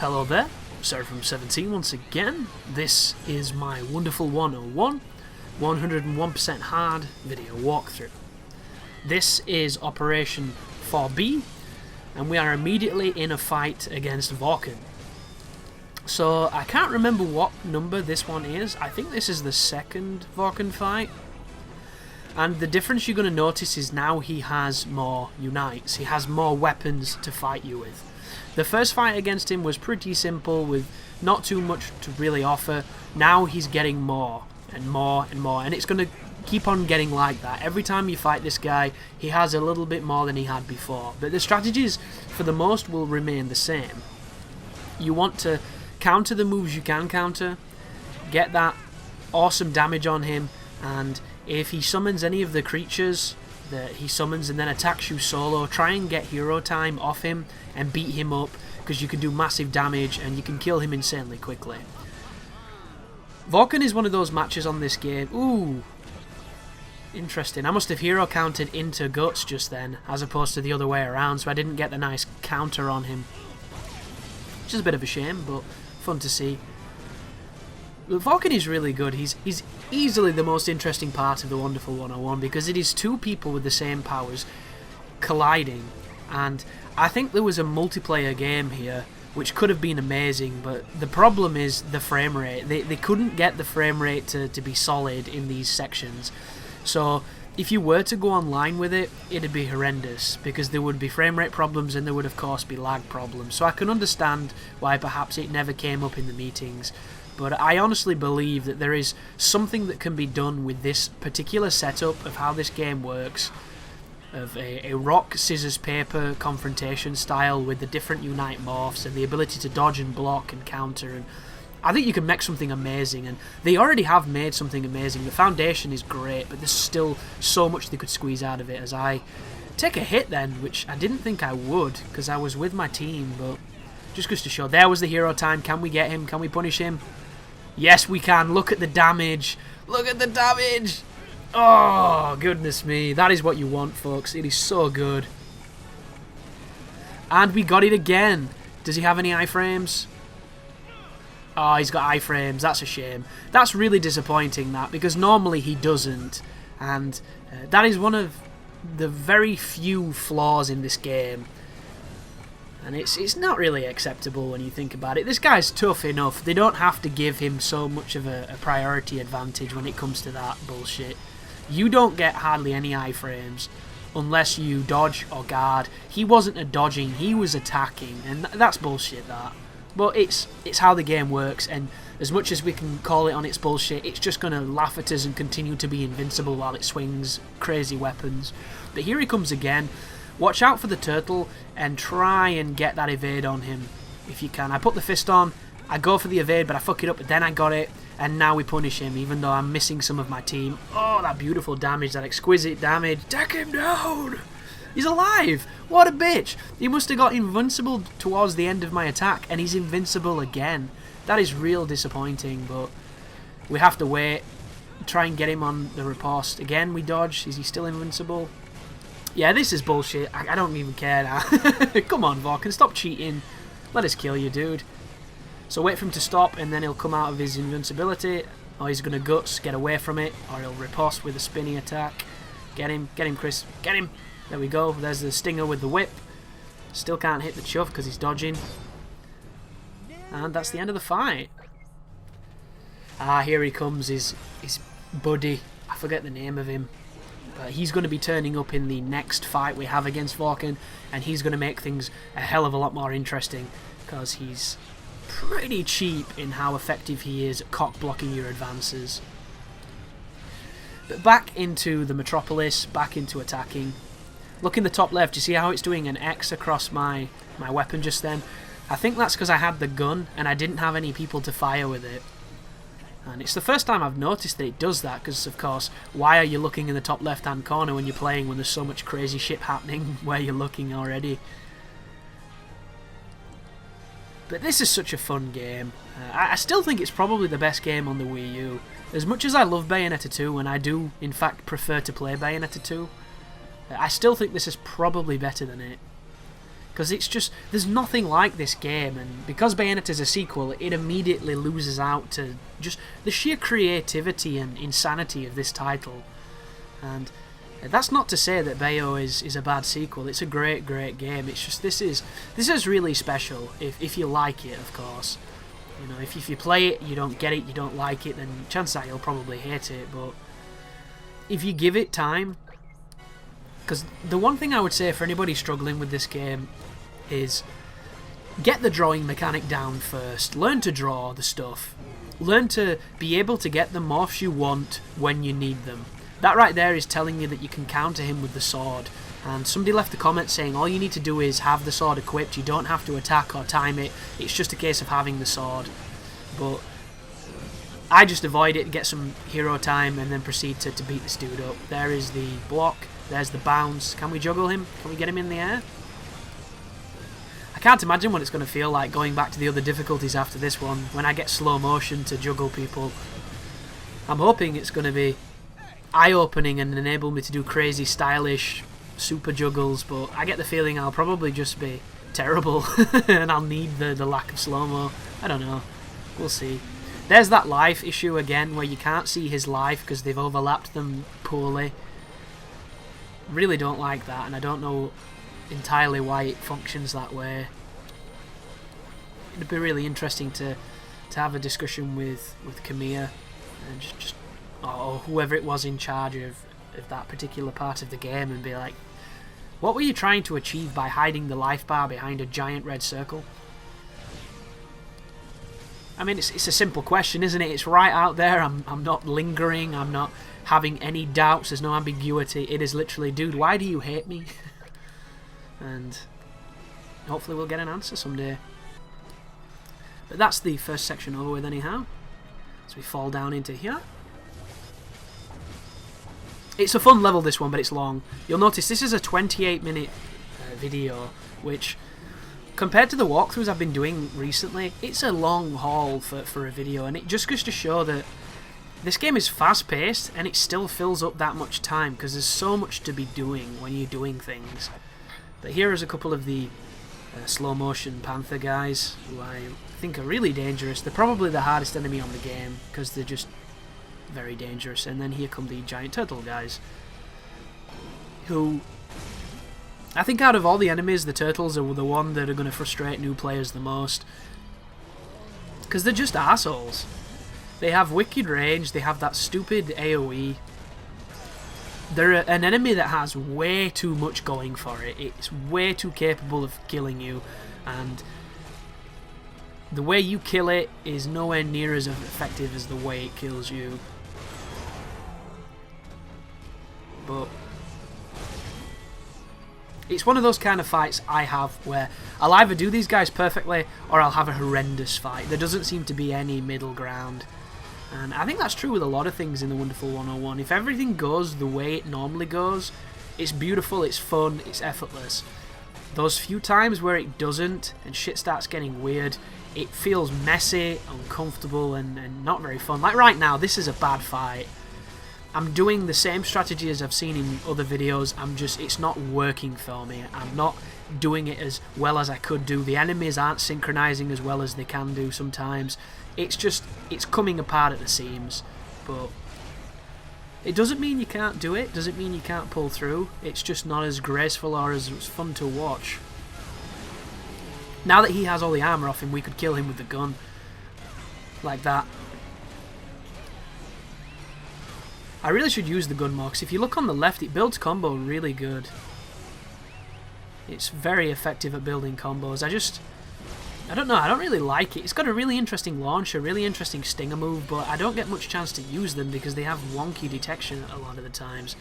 Hello there, Sarah from 17 once again. This is my wonderful 101, 101% hard video walkthrough. This is Operation 4B, and we are immediately in a fight against Vorken. So I can't remember what number this one is. I think this is the second Vorken fight. And the difference you're going to notice is now he has more unites. He has more weapons to fight you with. The first fight against him was pretty simple with not too much to really offer. Now he's getting more and more and more, and it's going to keep on getting like that. Every time you fight this guy, he has a little bit more than he had before. But the strategies, for the most, will remain the same. You want to counter the moves you can counter, get that awesome damage on him, and if he summons any of the creatures that he summons and then attacks you solo, try and get hero time off him and beat him up, because you can do massive damage and you can kill him insanely quickly. Vorken is one of those matches on this game. Ooh, interesting. I must have hero counted into Guts just then, as opposed to the other way around, so I didn't get the nice counter on him. Which is a bit of a shame, but fun to see. But Vorken is really good. He's easily the most interesting part of the Wonderful 101 because it is two people with the same powers colliding, and I think there was a multiplayer game here which could have been amazing, but the problem is the frame rate. They couldn't get the frame rate to be solid in these sections, so if you were to go online with it, it'd be horrendous because there would be frame rate problems and there would of course be lag problems. So I can understand why perhaps it never came up in the meetings. But I honestly believe that there is something that can be done with this particular setup of how this game works, of a rock, scissors, paper confrontation style with the different unite morphs and the ability to dodge and block and counter. And I think you can make something amazing, and they already have made something amazing. The foundation is great, but there's still so much they could squeeze out of it as I take a hit then, which I didn't think I would because I was with my team, but just goes to show. There was the hero time. Can we get him? Can we punish him? Yes, we can. Look at the damage. Look at the damage. Oh, goodness me. That is what you want, folks. It is so good. And we got it again. Does he have any iframes? Oh, he's got iframes. That's a shame. That's really disappointing, that, because normally he doesn't. And that is one of the very few flaws in this game. And it's not really acceptable when you think about it. This guy's tough enough. They don't have to give him so much of a priority advantage when it comes to that bullshit. You don't get hardly any iframes unless you dodge or guard. He wasn't a dodging, he was attacking, and that's bullshit, that. But it's how the game works, and as much as we can call it on its bullshit, it's just going to laugh at us and continue to be invincible while it swings crazy weapons. But here he comes again. Watch out for the turtle and try and get that evade on him if you can. I put the fist on, I go for the evade, but I fuck it up, but then I got it, and now we punish him, even though I'm missing some of my team. Oh, that beautiful damage, that exquisite damage. Take him down! He's alive! What a bitch! He must have got invincible towards the end of my attack, and he's invincible again. That is real disappointing, but we have to wait. Try and get him on the riposte. Again, we dodge. Is he still invincible? Yeah, this is bullshit. I don't even care now. Come on, Vorken, stop cheating. Let us kill you, dude. So wait for him to stop, and then he'll come out of his invincibility. Or he's going to guts, get away from it. Or he'll riposte with a spinny attack. Get him, Chris. Get him. There we go. There's the stinger with the whip. Still can't hit the chuff because he's dodging. And that's the end of the fight. Ah, here he comes, his buddy. I forget the name of him. But he's going to be turning up in the next fight we have against Vorken, and he's going to make things a hell of a lot more interesting because he's pretty cheap in how effective he is at cock-blocking your advances. But back into the Metropolis, back into attacking. Look in the top left, you see how it's doing an X across my weapon just then? I think that's because I had the gun and I didn't have any people to fire with it. And it's the first time I've noticed that it does that, because of course, why are you looking in the top left hand corner when you're playing when there's so much crazy shit happening where you're looking already? But this is such a fun game. I still think it's probably the best game on the Wii U. As much as I love Bayonetta 2, and I do in fact prefer to play Bayonetta 2, I still think this is probably better than it. Because it's just, there's nothing like this game, and because Bayonetta is a sequel, it immediately loses out to just the sheer creativity and insanity of this title. And that's not to say that Bayo is a bad sequel. It's a great game. It's just, this is really special if you like it, of course. You know, if you play it, you don't get it, you don't like it, then chances are you'll probably hate it. But if you give it time, because the one thing I would say for anybody struggling with this game is get the drawing mechanic down first. Learn to draw the stuff. Learn to be able to get the morphs you want when you need them. That right there is telling you that you can counter him with the sword. And somebody left a comment saying all you need to do is have the sword equipped. You don't have to attack or time it. It's just a case of having the sword. But I just avoid it, get some hero time, and then proceed to beat this dude up. There is the block. There's the bounce. Can we juggle him? Can we get him in the air? I can't imagine what it's going to feel like going back to the other difficulties after this one, when I get slow motion to juggle people. I'm hoping it's going to be eye-opening and enable me to do crazy, stylish, super juggles, but I get the feeling I'll probably just be terrible, and I'll need the lack of slow-mo. I don't know. We'll see. There's that life issue again, where you can't see his life because they've overlapped them poorly. Really don't like that, and I don't know entirely why it functions that way. It'd be really interesting to have a discussion with Kamiya and just or whoever it was in charge of that particular part of the game, and be like, what were you trying to achieve by hiding the life bar behind a giant red circle? I mean, it's a simple question, isn't it? It's right out there. I'm not lingering. I'm not having any doubts. There's no ambiguity. It is literally, dude, why do you hate me? And hopefully we'll get an answer someday. But that's the first section over with anyhow. So we fall down into here. It's a fun level, this one, but it's long. You'll notice this is a 28-minute video, which, compared to the walkthroughs I've been doing recently, it's a long haul for a video, and it just goes to show that this game is fast-paced, and it still fills up that much time, because there's so much to be doing when you're doing things. But here is a couple of the slow-motion panther guys, who I think are really dangerous. They're probably the hardest enemy on the game, because they're just very dangerous. And then here come the giant turtle guys, who, I think out of all the enemies, the turtles are the one that are going to frustrate new players the most, because they're just assholes. They have wicked range, they have that stupid AoE. They're an enemy that has way too much going for it. It's way too capable of killing you, and the way you kill it is nowhere near as effective as the way it kills you. But it's one of those kind of fights I have where I'll either do these guys perfectly or I'll have a horrendous fight. There doesn't seem to be any middle ground. And I think that's true with a lot of things in the Wonderful 101. If everything goes the way it normally goes, it's beautiful, it's fun, it's effortless. Those few times where it doesn't and shit starts getting weird, it feels messy, uncomfortable, and not very fun. Like right now, this is a bad fight. I'm doing the same strategy as I've seen in other videos. It's not working for me. I'm not doing it as well as I could do. The enemies aren't synchronizing as well as they can do sometimes. It's coming apart at the seams. But it doesn't mean you can't do it. Doesn't mean you can't pull through. It's just not as graceful or as fun to watch. Now that he has all the armor off him, we could kill him with the gun. Like that. I really should use the gun more, because if you look on the left, it builds combo really good. It's very effective at building combos. I don't know, I don't really like it. It's got a really interesting launch, a really interesting stinger move, but I don't get much chance to use them because they have wonky detection a lot of the times.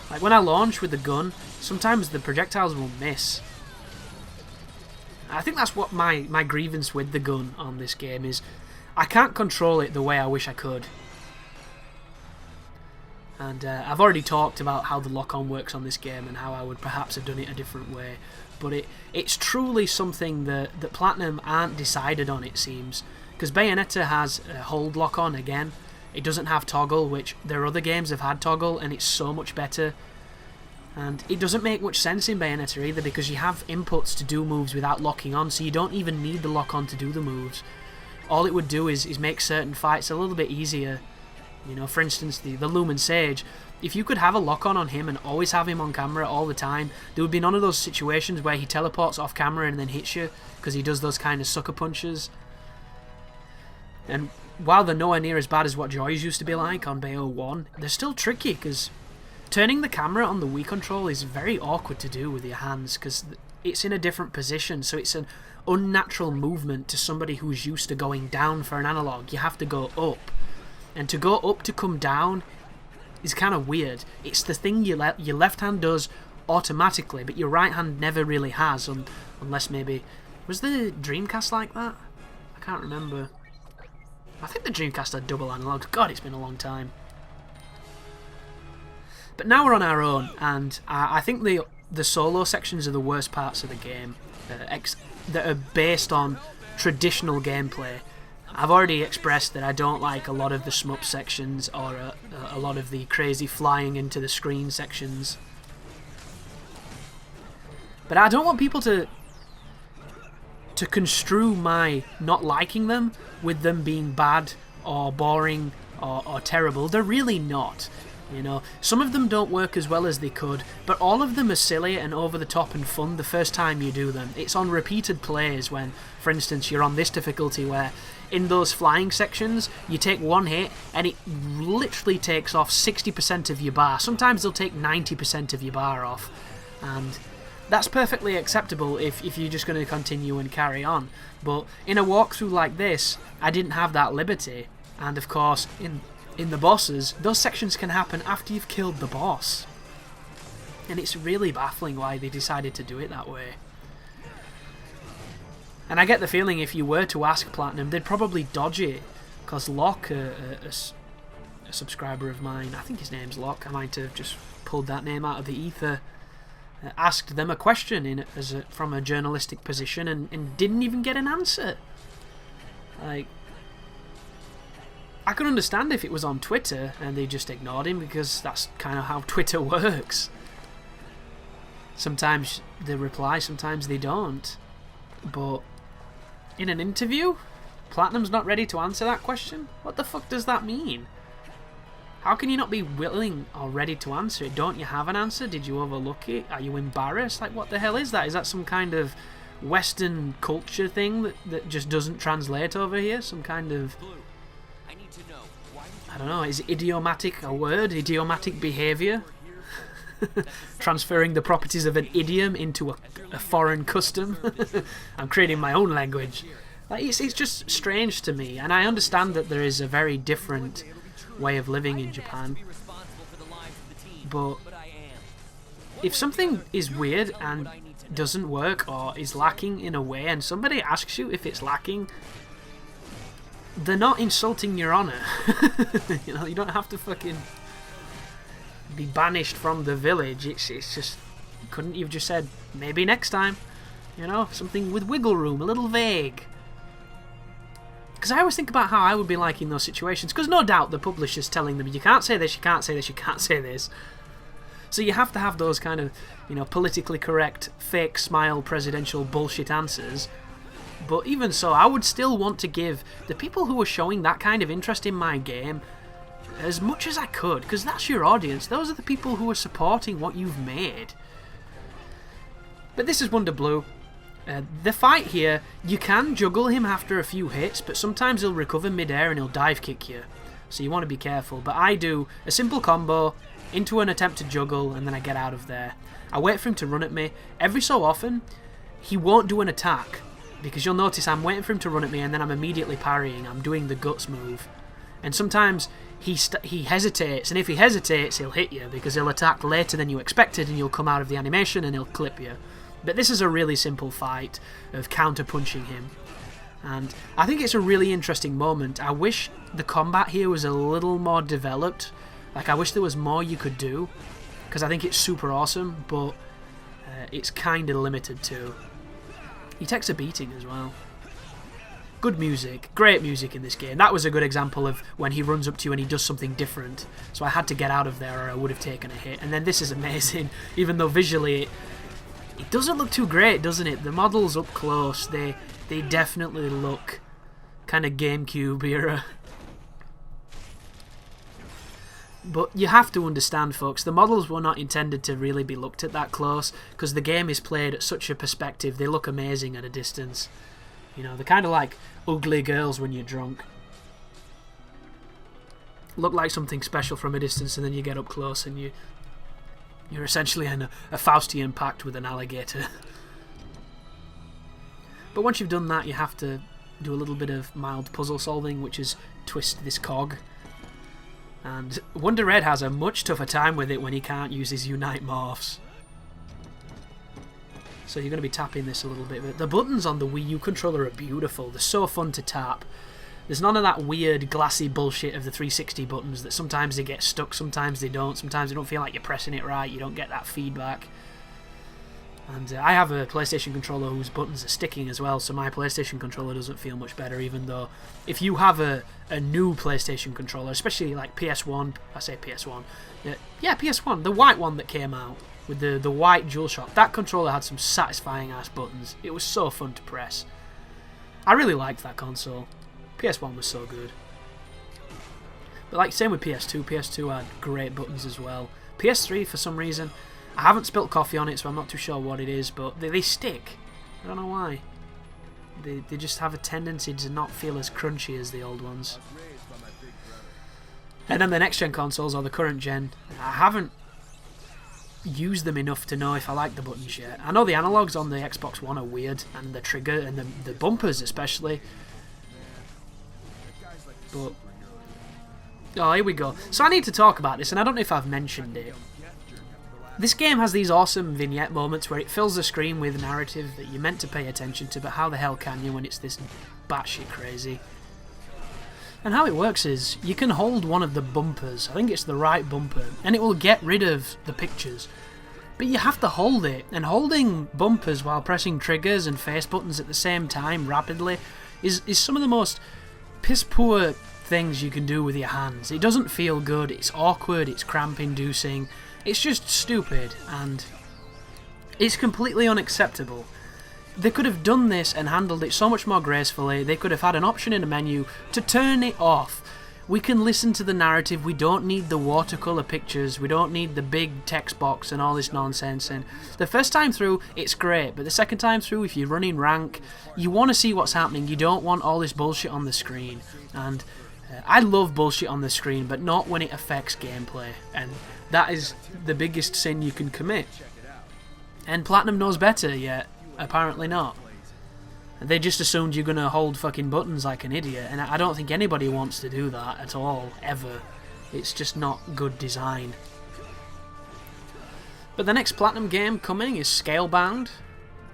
Like when I launch with the gun, sometimes the projectiles will miss. I think that's what my grievance with the gun on this game is. I can't control it the way I wish I could. And I've already talked about how the lock-on works on this game and how I would perhaps have done it a different way. But it's truly something that Platinum aren't decided on, it seems. Because Bayonetta has a hold lock-on again. It doesn't have toggle, which their other games have had toggle, and it's so much better. And it doesn't make much sense in Bayonetta either, because you have inputs to do moves without locking on, so you don't even need the lock on to do the moves. All it would do is make certain fights a little bit easier. You know, for instance, the Lumen Sage. If you could have a lock on him and always have him on camera all the time, there would be none of those situations where he teleports off camera and then hits you, because he does those kind of sucker punches. And while they're nowhere near as bad as what Joy's used to be like on Bayo 1, they're still tricky, because turning the camera on the Wii control is very awkward to do with your hands, because it's in a different position, so it's an unnatural movement to somebody who's used to going down for an analog. You have to go up. And to go up to come down is kind of weird. It's the thing your left hand does automatically, but your right hand never really has, unless maybe... Was the Dreamcast like that? I can't remember. I think the Dreamcast had double analogs. God, it's been a long time. But now we're on our own, and I think the solo sections are the worst parts of the game that are based on traditional gameplay. I've already expressed that I don't like a lot of the shmup sections or a lot of the crazy flying into the screen sections. But I don't want people to construe my not liking them with them being bad or boring or terrible. They're really not. You know, some of them don't work as well as they could, but all of them are silly and over the top and fun the first time you do them. It's on repeated plays when, for instance, you're on this difficulty where in those flying sections you take one hit and it literally takes off 60% of your bar. Sometimes they'll take 90% of your bar off, and that's perfectly acceptable if you're just going to continue and carry on. But in a walkthrough like this, I didn't have that liberty, and of course in the bosses, those sections can happen after you've killed the boss. And it's really baffling why they decided to do it that way. And I get the feeling if you were to ask Platinum, they'd probably dodge it. Because Locke, a subscriber of mine, I think his name's Locke, I might have just pulled that name out of the ether, asked them a question from a journalistic position and didn't even get an answer. Like, I could understand if it was on Twitter and they just ignored him, because that's kind of how Twitter works. Sometimes they reply, sometimes they don't. But in an interview, Platinum's not ready to answer that question? What the fuck does that mean? How can you not be willing or ready to answer it? Don't you have an answer? Did you overlook it? Are you embarrassed? Like, what the hell is that? Is that some kind of Western culture thing that just doesn't translate over here? Some kind of... I don't know, is idiomatic a word? Idiomatic behaviour? Transferring the properties of an idiom into a foreign custom? I'm creating my own language. Like, it's just strange to me, and I understand that there is a very different way of living in Japan. But if something is weird and doesn't work or is lacking in a way, and somebody asks you if it's lacking, they're not insulting your honour. You know, you don't have to fucking be banished from the village. It's just, couldn't you've just said maybe next time? You know, something with wiggle room, a little vague. Because I always think about how I would be like in those situations, because no doubt the publisher's telling them you can't say this, you can't say this, you can't say this. So you have to have those kind of, you know, politically correct, fake smile presidential bullshit answers. But even so, I would still want to give the people who are showing that kind of interest in my game as much as I could, because that's your audience. Those are the people who are supporting what you've made. But this is Wonder Blue. The fight here, you can juggle him after a few hits, but sometimes he'll recover mid-air and he'll dive kick you. So you want to be careful. But I do a simple combo into an attempt to juggle, and then I get out of there. I wait for him to run at me. Every so often, he won't do an attack, because you'll notice I'm waiting for him to run at me and then I'm immediately parrying. I'm doing the guts move. And sometimes he hesitates, and if he hesitates, he'll hit you, because he'll attack later than you expected and you'll come out of the animation and he'll clip you. But this is a really simple fight of counter-punching him. And I think it's a really interesting moment. I wish the combat here was a little more developed. Like, I wish there was more you could do, because I think it's super awesome, but it's kind of limited too. He takes a beating as well. Good music, great music in this game. That was a good example of when he runs up to you and he does something different. So I had to get out of there or I would have taken a hit. And then this is amazing, even though visually it doesn't look too great, doesn't it? The models up close, they definitely look kind of GameCube era. But you have to understand, folks, the models were not intended to really be looked at that close, because the game is played at such a perspective, they look amazing at a distance. You know, they're kind of like ugly girls when you're drunk. Look like something special from a distance, and then you get up close and you're essentially in a Faustian pact with an alligator. But once you've done that, you have to do a little bit of mild puzzle solving, which is twist this cog. And Wonder Red has a much tougher time with it when he can't use his Unite morphs. So you're going to be tapping this a little bit. But the buttons on the Wii U controller are beautiful. They're so fun to tap. There's none of that weird glassy bullshit of the 360 buttons that sometimes they get stuck, sometimes they don't. Sometimes you don't feel like you're pressing it right. You don't get that feedback. And I have a PlayStation controller whose buttons are sticking as well, so my PlayStation controller doesn't feel much better, even though if you have a new PlayStation controller, especially like PS1, I say PS1, yeah, PS1, the white one that came out with the white DualShock, that controller had some satisfying ass buttons. It was so fun to press. I really liked that console. PS1 was so good. But like same with PS2, PS2 had great buttons as well. PS3 for some reason, I haven't spilt coffee on it, so I'm not too sure what it is, but they stick. I don't know why. They just have a tendency to not feel as crunchy as the old ones. And then the next gen consoles, or the current gen, I haven't used them enough to know if I like the buttons yet. I know the analogs on the Xbox One are weird, and the trigger, and the bumpers especially. But, oh, here we go. So I need to talk about this, and I don't know if I've mentioned it. This game has these awesome vignette moments where it fills the screen with narrative that you're meant to pay attention to, but how the hell can you when it's this batshit crazy? And how it works is, you can hold one of the bumpers, I think it's the right bumper, and it will get rid of the pictures. But you have to hold it, and holding bumpers while pressing triggers and face buttons at the same time rapidly is some of the most piss poor things you can do with your hands. It doesn't feel good, it's awkward, it's cramp inducing. It's just stupid, and it's completely unacceptable. They could have done this and handled it so much more gracefully. They could have had an option in the menu to turn it off. We can listen to the narrative, we don't need the watercolour pictures, we don't need the big text box and all this nonsense. And the first time through, it's great, but the second time through, if you're running rank, you want to see what's happening, you don't want all this bullshit on the screen. And I love bullshit on the screen, but not when it affects gameplay. And that is the biggest sin you can commit. And Platinum knows better, yet apparently not. They just assumed you're going to hold fucking buttons like an idiot, and I don't think anybody wants to do that at all, ever. It's just not good design. But the next Platinum game coming is Scalebound.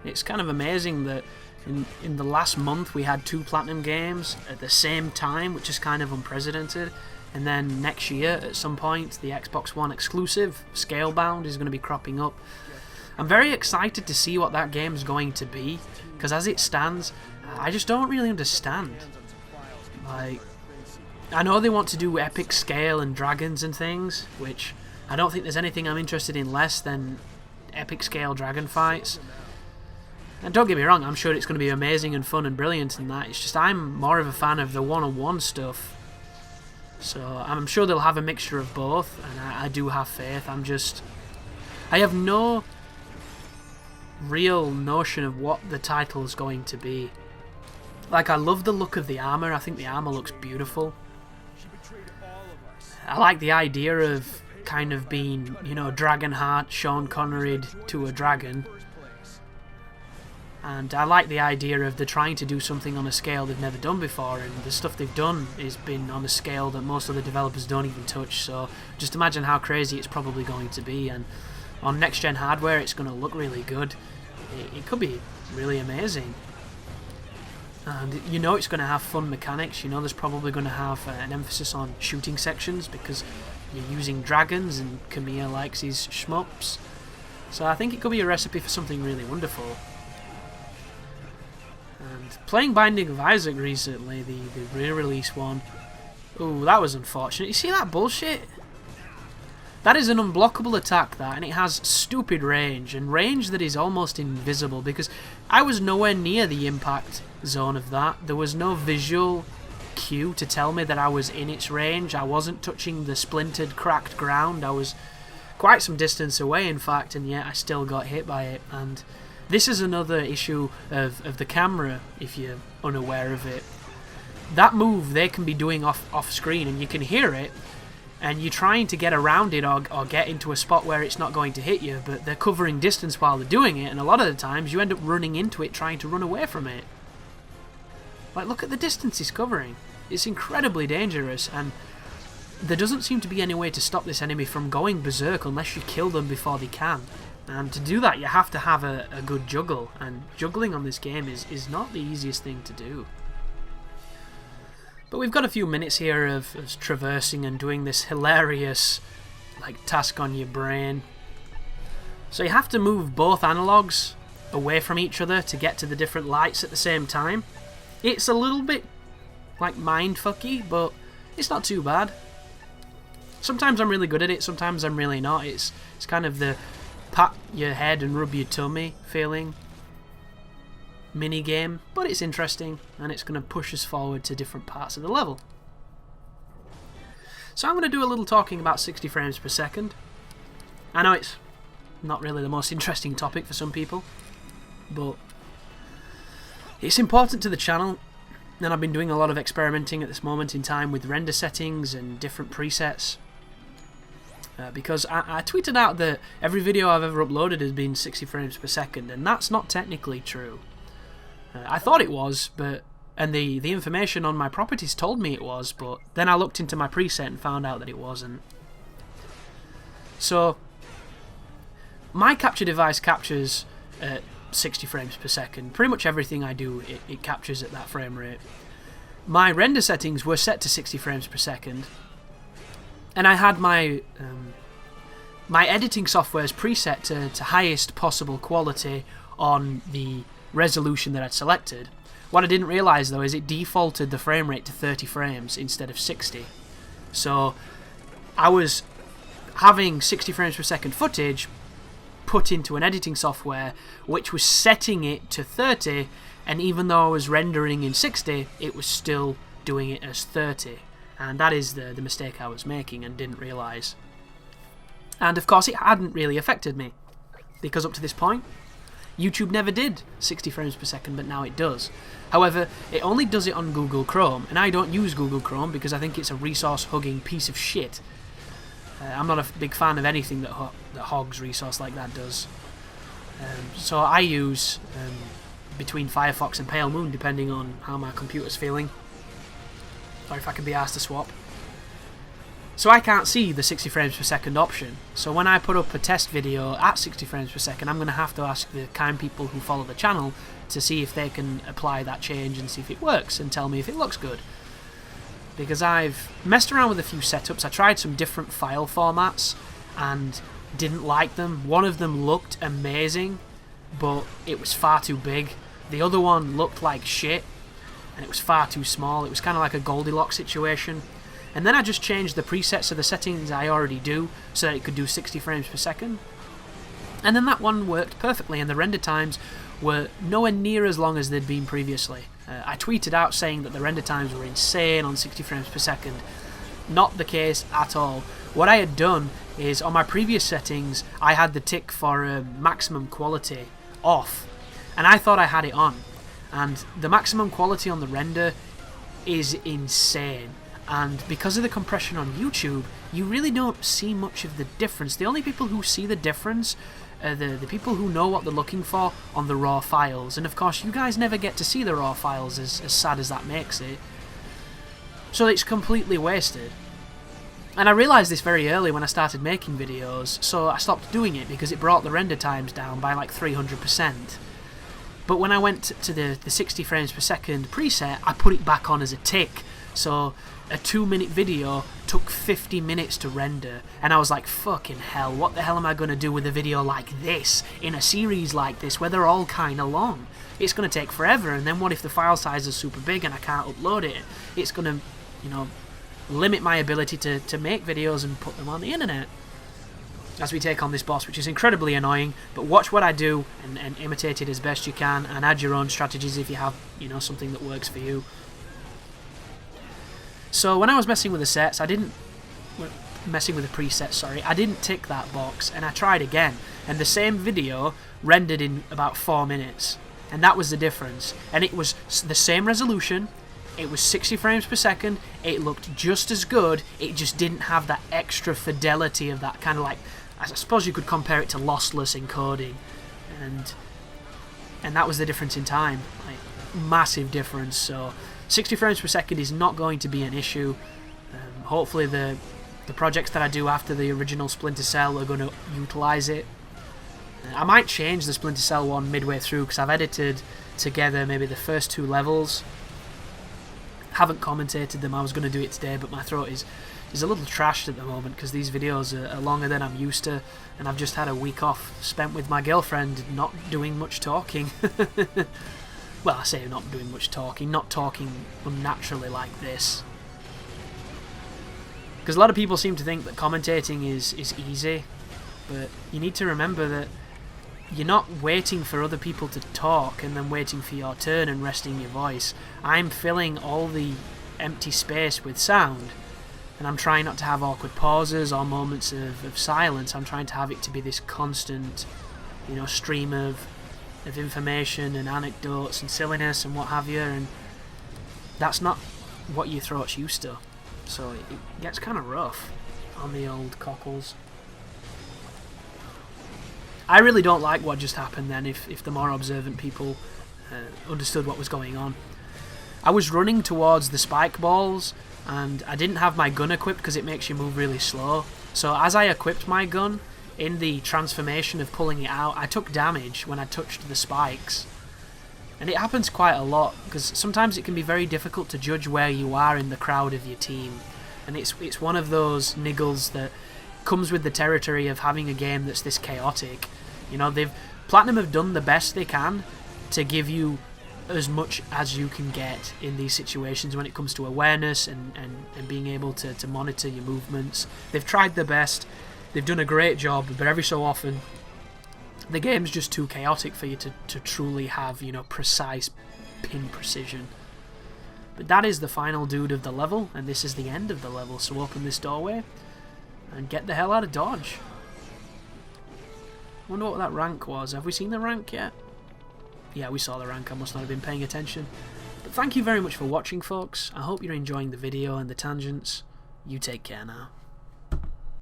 It's kind of amazing that in the last month we had 2 Platinum games at the same time, which is kind of unprecedented. And then next year, at some point, the Xbox One exclusive, Scalebound, is going to be cropping up. I'm very excited to see what that game's going to be, because as it stands, I just don't really understand. Like, I know they want to do epic scale and dragons and things, which I don't think there's anything I'm interested in less than epic scale dragon fights. And don't get me wrong, I'm sure it's going to be amazing and fun and brilliant and that. It's just I'm more of a fan of the one-on-one stuff. So I'm sure they'll have a mixture of both, and I do have faith. I have no real notion of what the title is going to be. Like, I love the look of the armor. I think the armor looks beautiful. I like the idea of kind of being, you know, Dragonheart, Sean Connery'd to a dragon. And I like the idea of they're trying to do something on a scale they've never done before, and the stuff they've done has been on a scale that most other developers don't even touch, so just imagine how crazy it's probably going to be. And on next-gen hardware, it's going to look really good. It could be really amazing. And you know it's going to have fun mechanics. You know there's probably going to have an emphasis on shooting sections, because you're using dragons, and Kamiya likes his shmups. So I think it could be a recipe for something really wonderful. And playing Binding of Isaac recently, the re-release one, ooh, that was unfortunate. You see that bullshit? That is an unblockable attack, that, and it has stupid range, and range that is almost invisible, because I was nowhere near the impact zone of that. There was no visual cue to tell me that I was in its range. I wasn't touching the splintered, cracked ground. I was quite some distance away, in fact, and yet I still got hit by it. And this is another issue of the camera, if you're unaware of it. That move they can be doing off screen, and you can hear it, and you're trying to get around it or get into a spot where it's not going to hit you, but they're covering distance while they're doing it, and a lot of the times you end up running into it trying to run away from it. Like, look at the distance he's covering. It's incredibly dangerous, and there doesn't seem to be any way to stop this enemy from going berserk unless you kill them before they can. And to do that, you have to have a good juggle, and juggling on this game is not the easiest thing to do. But we've got a few minutes here of traversing and doing this hilarious task on your brain. So you have to move both analogs away from each other to get to the different lights at the same time. It's a little bit mindfucky, but it's not too bad. Sometimes I'm really good at it, sometimes I'm really not. It's kind of the pat your head and rub your tummy feeling mini game, but it's interesting, and it's going to push us forward to different parts of the level. So I'm going to do a little talking about 60 frames per second. I know it's not really the most interesting topic for some people, but it's important to the channel, and I've been doing a lot of experimenting at this moment in time with render settings and different presets. Because I tweeted out that every video I've ever uploaded has been 60 frames per second, and that's not technically true. I thought it was, and the information on my properties told me it was, but then I looked into my preset and found out that it wasn't. So my capture device captures at 60 frames per second. Pretty much everything I do, it captures at that frame rate. My render settings were set to 60 frames per second, and I had my my editing software's preset to highest possible quality on the resolution that I'd selected. What I didn't realise though is it defaulted the frame rate to 30 frames instead of 60. So I was having 60 frames per second footage put into an editing software which was setting it to 30, and even though I was rendering in 60, it was still doing it as 30. And that is the mistake I was making and didn't realise. And of course it hadn't really affected me, because up to this point YouTube never did 60 frames per second, but now it does. However, it only does it on Google Chrome, and I don't use Google Chrome because I think it's a resource-hugging piece of shit. I'm not a big fan of anything that hogs resource like that does. So I use between Firefox and Pale Moon, depending on how my computer's feeling, or if I can be asked to swap. So I can't see the 60 frames per second option. So when I put up a test video at 60 frames per second, I'm going to have to ask the kind people who follow the channel to see if they can apply that change and see if it works, and tell me if it looks good. Because I've messed around with a few setups. I tried some different file formats and didn't like them. One of them looked amazing, but it was far too big. The other one looked like shit, and it was far too small. It was kind of like a Goldilocks situation. And then I just changed the presets of the settings I already do so that it could do 60 frames per second. And then that one worked perfectly, and the render times were nowhere near as long as they'd been previously. I tweeted out saying that the render times were insane on 60 frames per second. Not the case at all. What I had done is, on my previous settings, I had the tick for maximum quality off, and I thought I had it on. And the maximum quality on the render is insane. And because of the compression on YouTube, you really don't see much of the difference. The only people who see the difference are the people who know what they're looking for on the raw files. And of course, you guys never get to see the raw files, as sad as that makes it. So it's completely wasted. And I realised this very early when I started making videos, so I stopped doing it because it brought the render times down by like 300%. But when I went to the 60 frames per second preset, I put it back on as a tick, So a 2-minute video took 50 minutes to render, and I was like, fucking hell, what the hell am I going to do with a video like this, in a series like this, where they're all kind of long? It's going to take forever, and then what if the file size is super big and I can't upload it? It's going to, you know, limit my ability to make videos and put them on the internet. As we take on this boss, which is incredibly annoying, but watch what I do and imitate it as best you can, and add your own strategies if you have, you know, something that works for you. So when I was messing with the sets, messing with the presets, sorry, I didn't tick that box, and I tried again, and the same video rendered in about 4 minutes, and that was the difference. And it was the same resolution, it was 60 frames per second, it looked just as good, it just didn't have that extra fidelity of that kind of, like, I suppose you could compare it to lossless encoding, and that was the difference in time, like, massive difference. So 60 frames per second is not going to be an issue. Hopefully the projects that I do after the original Splinter Cell are going to utilise it. I might change the Splinter Cell one midway through, because I've edited together maybe the first 2 levels. Haven't commentated them. I was going to do it today, but my throat is a little trashed at the moment because these videos are longer than I'm used to, and I've just had a week off spent with my girlfriend, not doing much talking. Well, I say not doing much talking, not talking unnaturally like this. Because a lot of people seem to think that commentating is easy, but you need to remember that you're not waiting for other people to talk and then waiting for your turn and resting your voice. I'm filling all the empty space with sound, and I'm trying not to have awkward pauses or moments of silence. I'm trying to have it to be this constant, you know, stream of information and anecdotes and silliness and what have you, and that's not what your throat's used to. So it gets kind of rough on the old cockles. I really don't like what just happened then, if the more observant people understood what was going on. I was running towards the spike balls, and I didn't have my gun equipped because it makes you move really slow. So as I equipped my gun, in the transformation of pulling it out, I took damage when I touched the spikes. And it happens quite a lot, because sometimes it can be very difficult to judge where you are in the crowd of your team. And it's one of those niggles that comes with the territory of having a game that's this chaotic. You know, Platinum have done the best they can to give you as much as you can get in these situations when it comes to awareness and being able to monitor your movements. They've tried their best, they've done a great job, but every so often the game's just too chaotic for you to truly have, you know, precise pin precision. But that is the final dude of the level, and this is the end of the level, so open this doorway and get the hell out of Dodge. Wonder what that rank was. Have we seen the rank yet? Yeah, we saw the rank. I must not have been paying attention. But thank you very much for watching, folks. I hope you're enjoying the video and the tangents. You take care now.